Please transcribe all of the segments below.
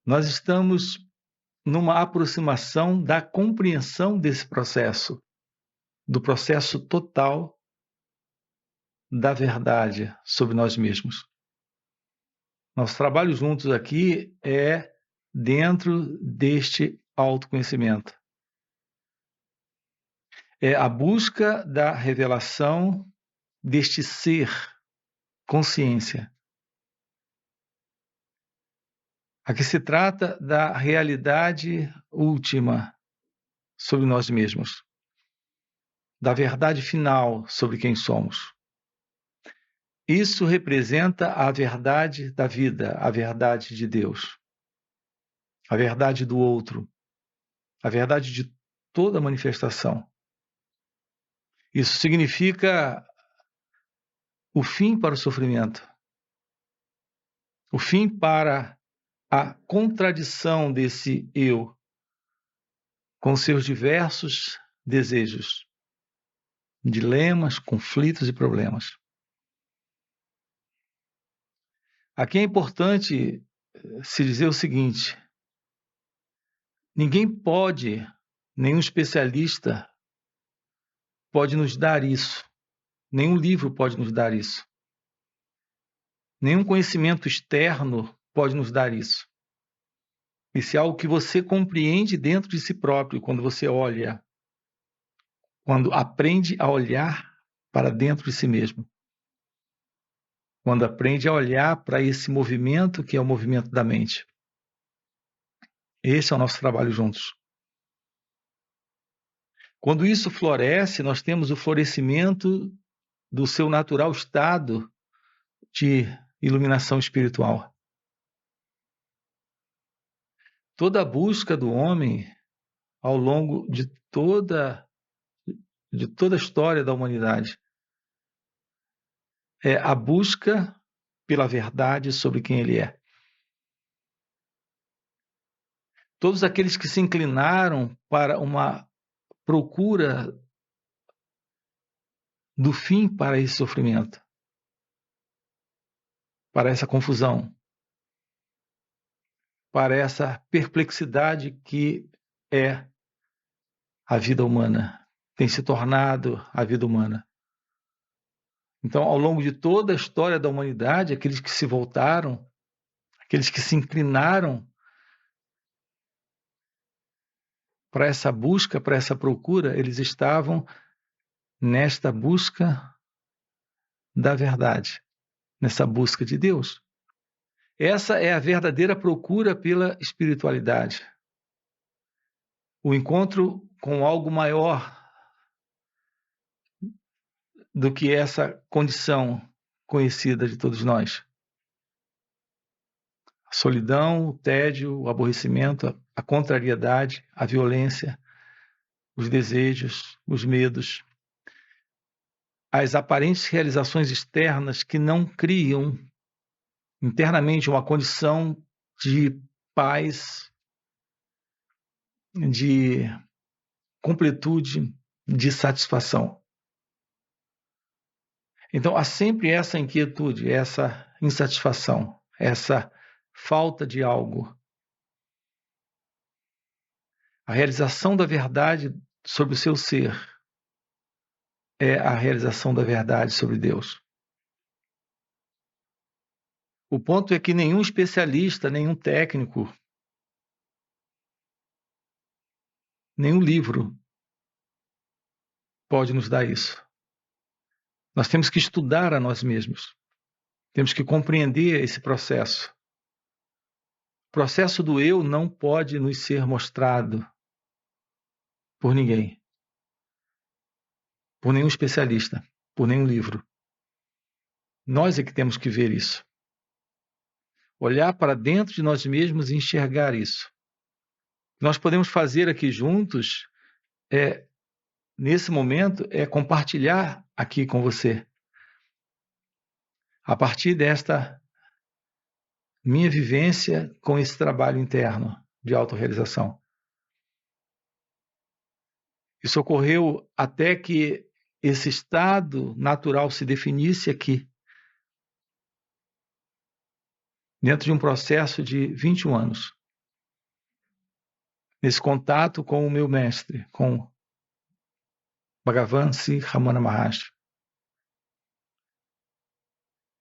Nós estamos numa aproximação da compreensão desse processo, do processo total da verdade sobre nós mesmos. Nosso trabalho juntos aqui é dentro deste autoconhecimento. É a busca da revelação deste ser, consciência. Aqui se trata da realidade última sobre nós mesmos, da verdade final sobre quem somos. Isso representa a verdade da vida, a verdade de Deus, a verdade do outro, a verdade de toda manifestação. Isso significa o fim para o sofrimento, o fim para a contradição desse eu com seus diversos desejos, dilemas, conflitos e problemas. Aqui é importante se dizer o seguinte: ninguém pode, nenhum especialista pode nos dar isso, nenhum livro pode nos dar isso, nenhum conhecimento externo pode nos dar isso. Isso é algo que você compreende dentro de si próprio quando você olha, quando aprende a olhar para dentro de si mesmo. Quando aprende a olhar para esse movimento que é o movimento da mente. Esse é o nosso trabalho juntos. Quando isso floresce, nós temos o florescimento do seu natural estado de iluminação espiritual. Toda a busca do homem ao longo de toda a história da humanidade é a busca pela verdade sobre quem ele é. Todos aqueles que se inclinaram para uma procura do fim para esse sofrimento, para essa confusão, para essa perplexidade que é a vida humana, tem se tornado a vida humana. Então, ao longo de toda a história da humanidade, aqueles que se voltaram, aqueles que se inclinaram para essa busca, para essa procura, eles estavam nesta busca da verdade, nessa busca de Deus. Essa é a verdadeira procura pela espiritualidade. O encontro com algo maior do que essa condição conhecida de todos nós. A solidão, o tédio, o aborrecimento, a contrariedade, a violência, os desejos, os medos, as aparentes realizações externas que não criam internamente uma condição de paz, de completude, de satisfação. Então, há sempre essa inquietude, essa insatisfação, essa falta de algo. A realização da verdade sobre o seu ser é a realização da verdade sobre Deus. O ponto é que nenhum especialista, nenhum técnico, nenhum livro pode nos dar isso. Nós temos que estudar a nós mesmos. Temos que compreender esse processo. O processo do eu não pode nos ser mostrado por ninguém, por nenhum especialista, por nenhum livro. Nós é que temos que ver isso. Olhar para dentro de nós mesmos e enxergar isso. O que nós podemos fazer aqui juntos nesse momento, é compartilhar aqui com você. A partir desta minha vivência com esse trabalho interno de autorrealização. Isso ocorreu até que esse estado natural se definisse aqui, dentro de um processo de 21 anos. nesse contato com o meu mestre, com Bhagavan Sri Ramana Maharshi.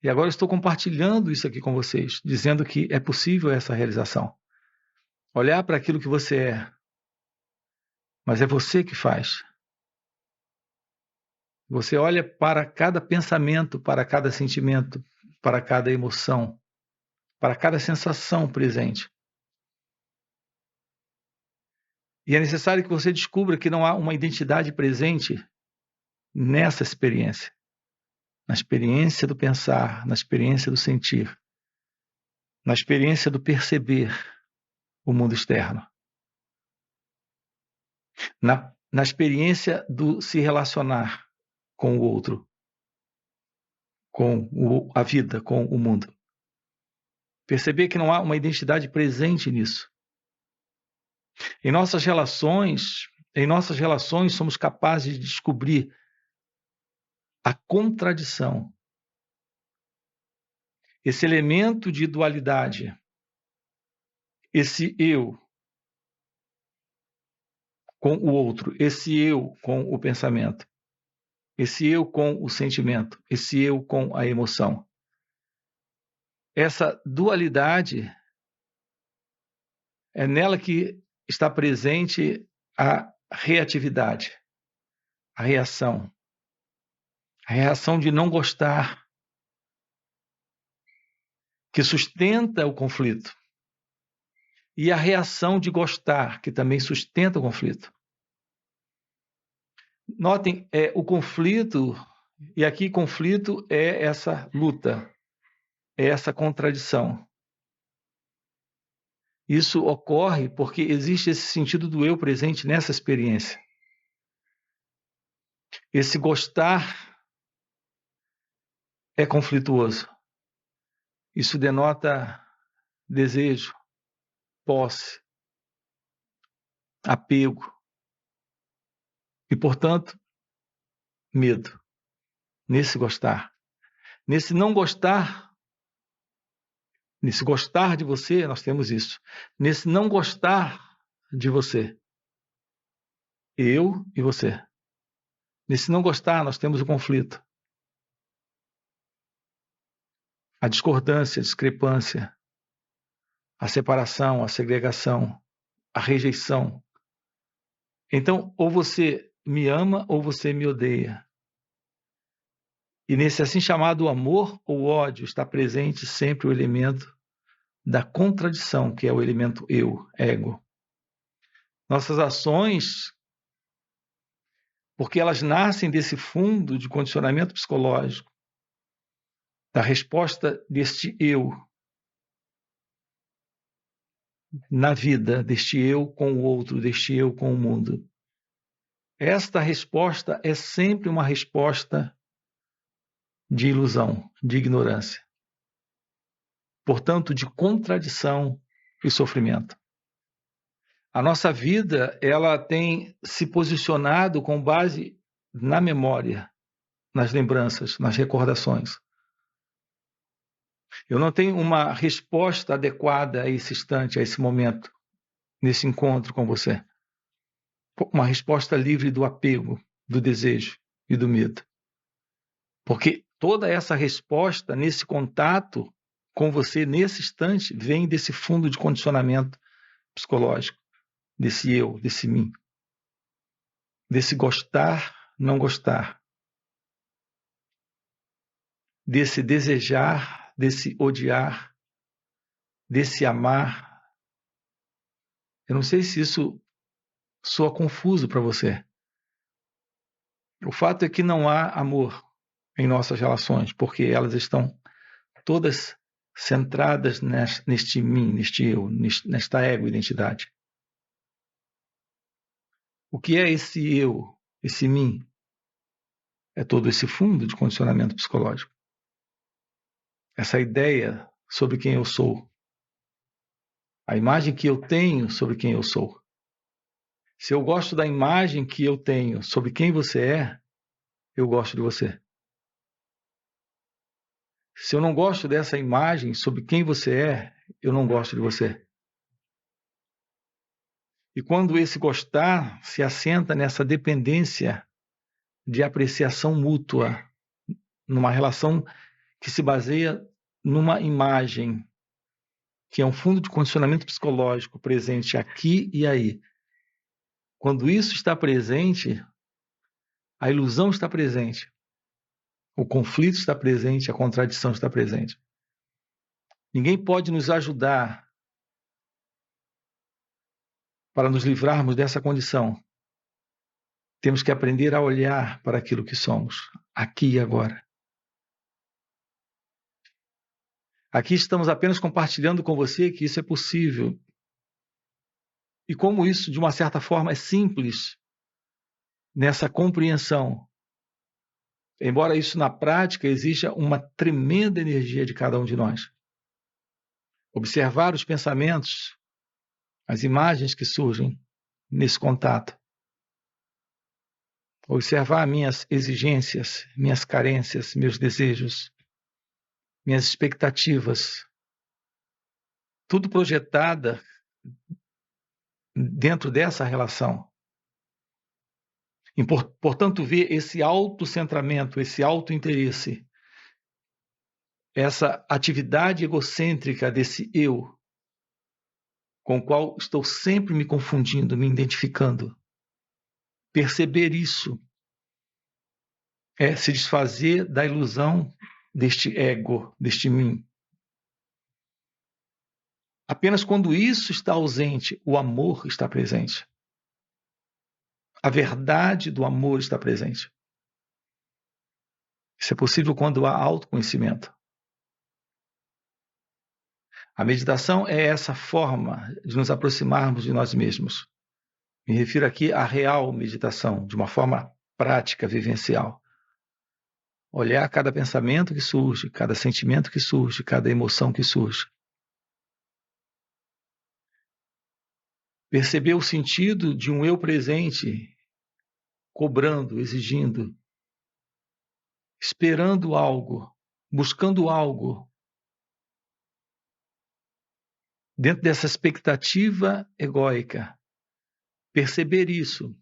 E agora estou compartilhando isso aqui com vocês, dizendo que é possível essa realização. Olhar para aquilo que você é, mas é você que faz. Você olha para cada pensamento, para cada sentimento, para cada emoção, para cada sensação presente. E é necessário que você descubra que não há uma identidade presente nessa experiência. Na experiência do pensar, na experiência do sentir, na experiência do perceber o mundo externo, na experiência do se relacionar com o outro, com a vida, com o mundo. Perceber que não há uma identidade presente nisso. Em nossas relações somos capazes de descobrir a contradição, esse elemento de dualidade, esse eu com o outro, esse eu com o pensamento, esse eu com o sentimento, esse eu com a emoção. Essa dualidade, é nela que está presente a reatividade, a reação de não gostar, que sustenta o conflito, e a reação de gostar, que também sustenta o conflito. Notem, o conflito, e aqui conflito é essa luta, é essa contradição. Isso ocorre porque existe esse sentido do eu presente nessa experiência. Esse gostar é conflituoso. Isso denota desejo, posse, apego e, portanto, medo. Nesse gostar. Nesse não gostar, nesse gostar de você, nós temos isso. Nesse não gostar de você, eu e você. Nesse não gostar, nós temos o conflito. A discordância, a discrepância, a separação, a segregação, a rejeição. Então, ou você me ama ou você me odeia. E nesse assim chamado amor ou ódio está presente sempre o elemento da contradição, que é o elemento eu, ego. Nossas ações, porque elas nascem desse fundo de condicionamento psicológico, da resposta deste eu na vida, deste eu com o outro, deste eu com o mundo. Esta resposta é sempre uma resposta de ilusão, de ignorância. Portanto, de contradição e sofrimento. A nossa vida, ela tem se posicionado com base na memória, nas lembranças, nas recordações. Eu não tenho uma resposta adequada a esse instante, a esse momento, nesse encontro com você. Uma resposta livre do apego, do desejo e do medo. Porque toda essa resposta, nesse contato com você, nesse instante, vem desse fundo de condicionamento psicológico, desse eu, desse mim. Desse gostar, não gostar. Desse desejar, desse odiar, desse amar. Eu não sei se isso soa confuso para você. O fato é que não há amor em nossas relações, porque elas estão todas centradas neste mim, neste eu, nesta ego-identidade. O que é esse eu, esse mim? É todo esse fundo de condicionamento psicológico. Essa ideia sobre quem eu sou. A imagem que eu tenho sobre quem eu sou. Se eu gosto da imagem que eu tenho sobre quem você é, eu gosto de você. Se eu não gosto dessa imagem sobre quem você é, eu não gosto de você. E quando esse gostar se assenta nessa dependência de apreciação mútua, numa relação que se baseia numa imagem, que é um fundo de condicionamento psicológico presente aqui e aí. Quando isso está presente, a ilusão está presente, o conflito está presente, a contradição está presente. Ninguém pode nos ajudar para nos livrarmos dessa condição. Temos que aprender a olhar para aquilo que somos, aqui e agora. Aqui estamos apenas compartilhando com você que isso é possível. E como isso, de uma certa forma, é simples nessa compreensão. Embora isso na prática exija uma tremenda energia de cada um de nós. Observar os pensamentos, as imagens que surgem nesse contato. Observar minhas exigências, minhas carências, meus desejos, minhas expectativas. Tudo projetada dentro dessa relação. E, portanto, ver esse autocentramento, esse autointeresse, essa atividade egocêntrica desse eu, com o qual estou sempre me confundindo, me identificando. Perceber isso é se desfazer da ilusão deste ego, deste mim. Apenas quando isso está ausente, o amor está presente. A verdade do amor está presente. Isso é possível quando há autoconhecimento. A meditação é essa forma de nos aproximarmos de nós mesmos. Me refiro aqui à real meditação, de uma forma prática, vivencial. Olhar cada pensamento que surge, cada sentimento que surge, cada emoção que surge. Perceber o sentido de um eu presente, cobrando, exigindo, esperando algo, buscando algo. Dentro dessa expectativa egóica, perceber isso,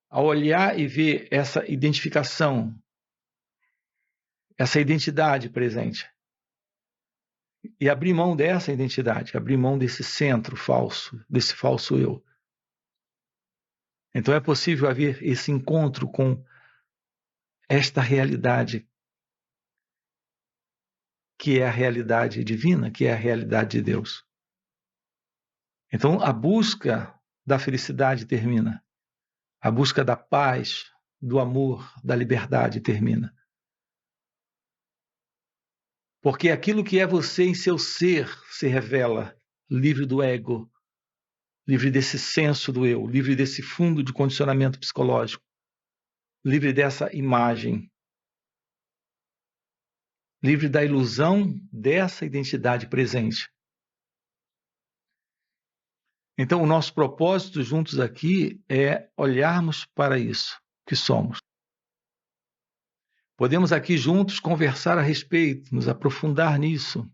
ao olhar e ver essa identificação, essa identidade presente, e abrir mão dessa identidade, abrir mão desse centro falso, desse falso eu. Então é possível haver esse encontro com esta realidade, que é a realidade divina, que é a realidade de Deus. Então a busca da felicidade termina. A busca da paz, do amor, da liberdade termina. Porque aquilo que é você em seu ser se revela livre do ego, livre desse senso do eu, livre desse fundo de condicionamento psicológico, livre dessa imagem, livre da ilusão dessa identidade presente. Então, o nosso propósito juntos aqui é olharmos para isso que somos. Podemos aqui juntos conversar a respeito, nos aprofundar nisso,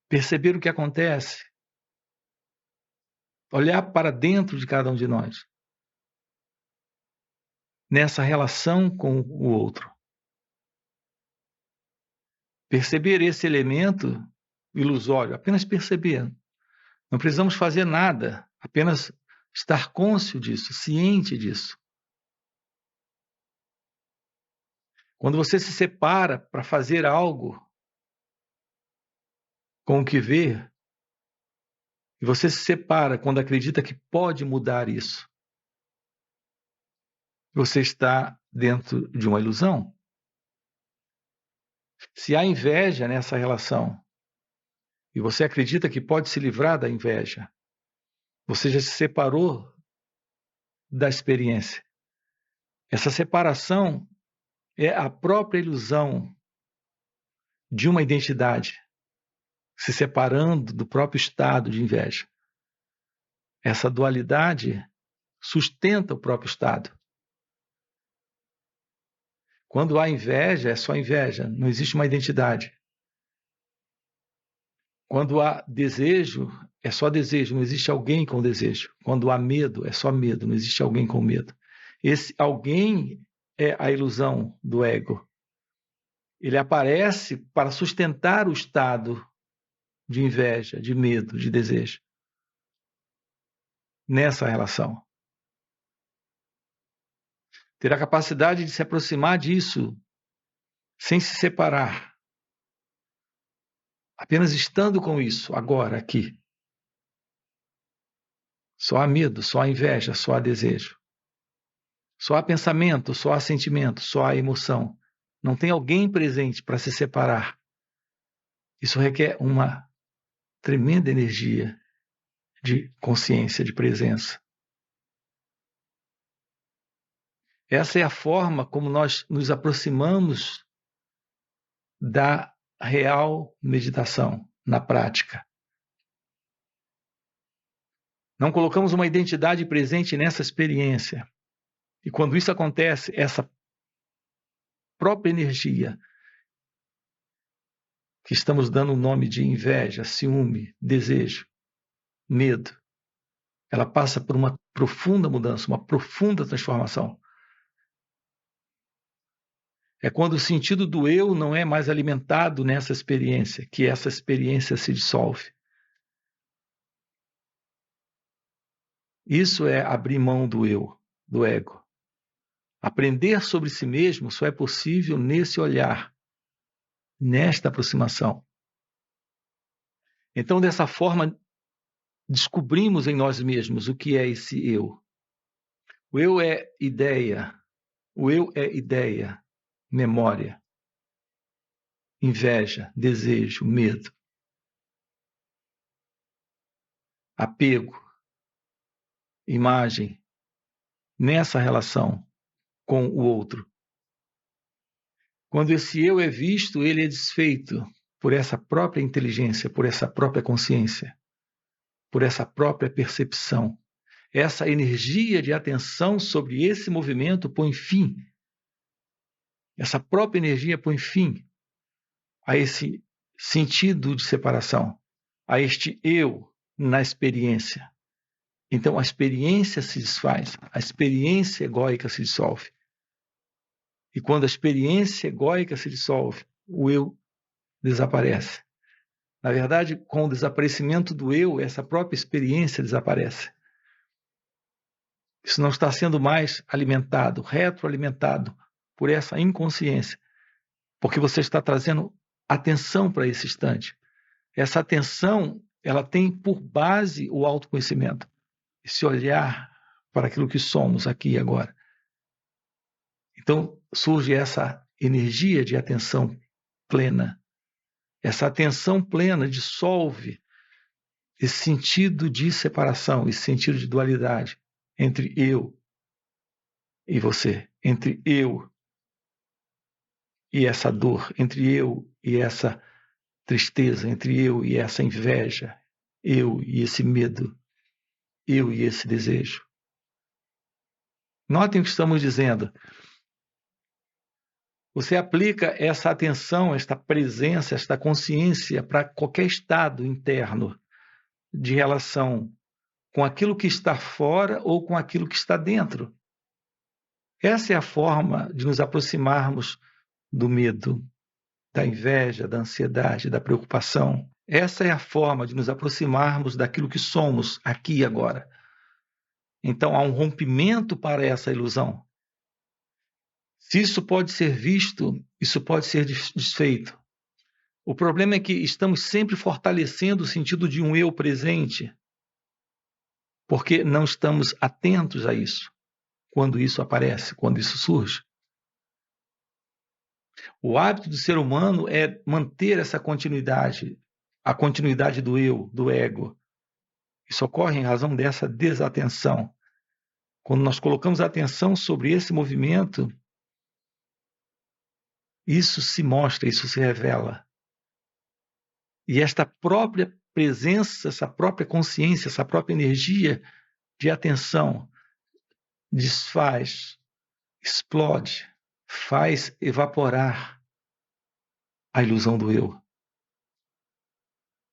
perceber o que acontece, olhar para dentro de cada um de nós, nessa relação com o outro. Perceber esse elemento ilusório, apenas perceber. Não precisamos fazer nada, apenas estar cônscio disso, ciente disso. Quando você se separa para fazer algo com o que vê, e você se separa quando acredita que pode mudar isso, você está dentro de uma ilusão. Se há inveja nessa relação, e você acredita que pode se livrar da inveja, você já se separou da experiência. Essa separação é a própria ilusão de uma identidade, se separando do próprio estado de inveja. Essa dualidade sustenta o próprio estado. Quando há inveja, é só inveja, não existe uma identidade. Quando há desejo, é só desejo, não existe alguém com desejo. Quando há medo, é só medo, não existe alguém com medo. Esse alguém é a ilusão do ego. Ele aparece para sustentar o estado de inveja, de medo, de desejo. Nessa relação. Ter a capacidade de se aproximar disso sem se separar. Apenas estando com isso, agora, aqui. Só há medo, só há inveja, só há desejo. Só há pensamento, só há sentimento, só há emoção. Não tem alguém presente para se separar. Isso requer uma tremenda energia de consciência, de presença. Essa é a forma como nós nos aproximamos da real meditação na prática. Não colocamos uma identidade presente nessa experiência. E quando isso acontece, essa própria energia, que estamos dando o nome de inveja, ciúme, desejo, medo, ela passa por uma profunda mudança, uma profunda transformação. É quando o sentido do eu não é mais alimentado nessa experiência, que essa experiência se dissolve. Isso é abrir mão do eu, do ego. Aprender sobre si mesmo só é possível nesse olhar, nesta aproximação. Então, dessa forma, descobrimos em nós mesmos o que é esse eu. O eu é ideia, memória, inveja, desejo, medo, apego, imagem, nessa relação com o outro. Quando esse eu é visto, ele é desfeito por essa própria inteligência, por essa própria consciência, por essa própria percepção. Essa energia de atenção sobre esse movimento põe fim. Essa própria energia põe fim a esse sentido de separação, a este eu na experiência. Então a experiência se desfaz, a experiência egóica se dissolve. E quando a experiência egóica se dissolve, o eu desaparece. Na verdade, com o desaparecimento do eu, essa própria experiência desaparece. Isso não está sendo mais alimentado, retroalimentado por essa inconsciência, porque você está trazendo atenção para esse instante. Essa atenção, ela tem por base o autoconhecimento, esse olhar para aquilo que somos aqui e agora. Então, surge essa energia de atenção plena. Essa atenção plena dissolve esse sentido de separação, esse sentido de dualidade entre eu e você, entre eu e essa dor, entre eu e essa tristeza, entre eu e essa inveja, eu e esse medo, eu e esse desejo. Notem o que estamos dizendo. Você aplica essa atenção, esta presença, esta consciência para qualquer estado interno de relação com aquilo que está fora ou com aquilo que está dentro. Essa é a forma de nos aproximarmos do medo, da inveja, da ansiedade, da preocupação. Essa é a forma de nos aproximarmos daquilo que somos aqui e agora. Então há um rompimento para essa ilusão. Se isso pode ser visto, isso pode ser desfeito. O problema é que estamos sempre fortalecendo o sentido de um eu presente, porque não estamos atentos a isso, quando isso aparece, quando isso surge. O hábito do ser humano é manter essa continuidade, a continuidade do eu, do ego. Isso ocorre em razão dessa desatenção. Quando nós colocamos a atenção sobre esse movimento, isso se mostra, isso se revela. E esta própria presença, essa própria consciência, essa própria energia de atenção desfaz, explode, faz evaporar a ilusão do eu.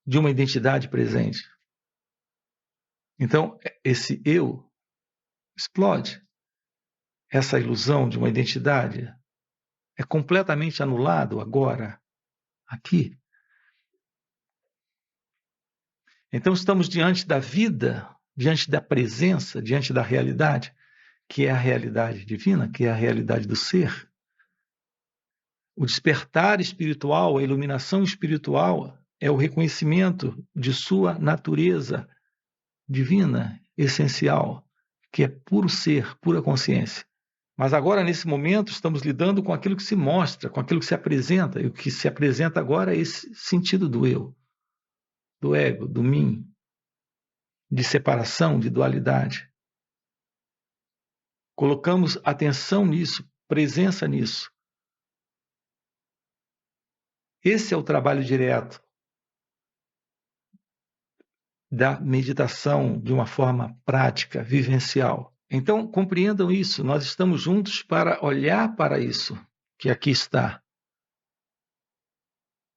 de uma identidade presente. Então, esse eu explode. Essa ilusão de uma identidade é completamente anulado agora, aqui. Então, estamos diante da vida, diante da presença, diante da realidade, que é a realidade divina, que é a realidade do ser. O despertar espiritual, a iluminação espiritual, é o reconhecimento de sua natureza divina, essencial, que é puro ser, pura consciência. Mas agora, nesse momento, estamos lidando com aquilo que se mostra, com aquilo que se apresenta, e o que se apresenta agora é esse sentido do eu, do ego, do mim, de separação, de dualidade. Colocamos atenção nisso, presença nisso. Esse é o trabalho direto da meditação de uma forma prática, vivencial. Então, compreendam isso, nós estamos juntos para olhar para isso que aqui está.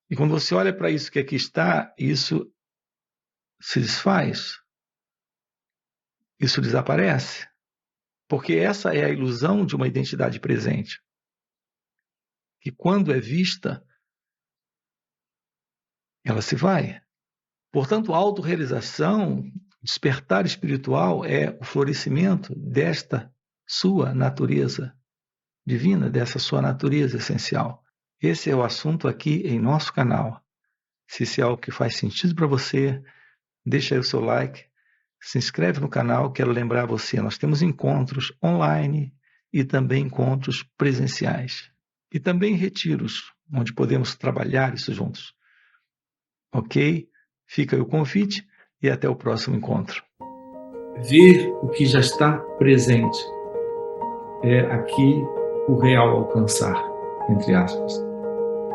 E quando você olha para isso que aqui está, isso se desfaz, isso desaparece, porque essa é a ilusão de uma identidade presente, que quando é vista, ela se vai. Portanto, a autorrealização, despertar espiritual é o florescimento desta sua natureza divina, dessa sua natureza essencial. Esse é o assunto aqui em nosso canal. Se isso é algo que faz sentido para você, deixa aí o seu like, se inscreve no canal. Quero lembrar você, nós temos encontros online e também encontros presenciais. E também retiros, onde podemos trabalhar isso juntos. Ok? Fica aí o convite e até o próximo encontro. Ver o que já está presente é aqui o real alcançar, entre aspas.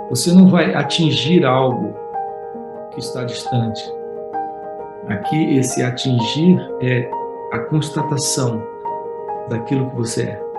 Você não vai atingir algo que está distante. Aqui, esse atingir é a constatação daquilo que você é.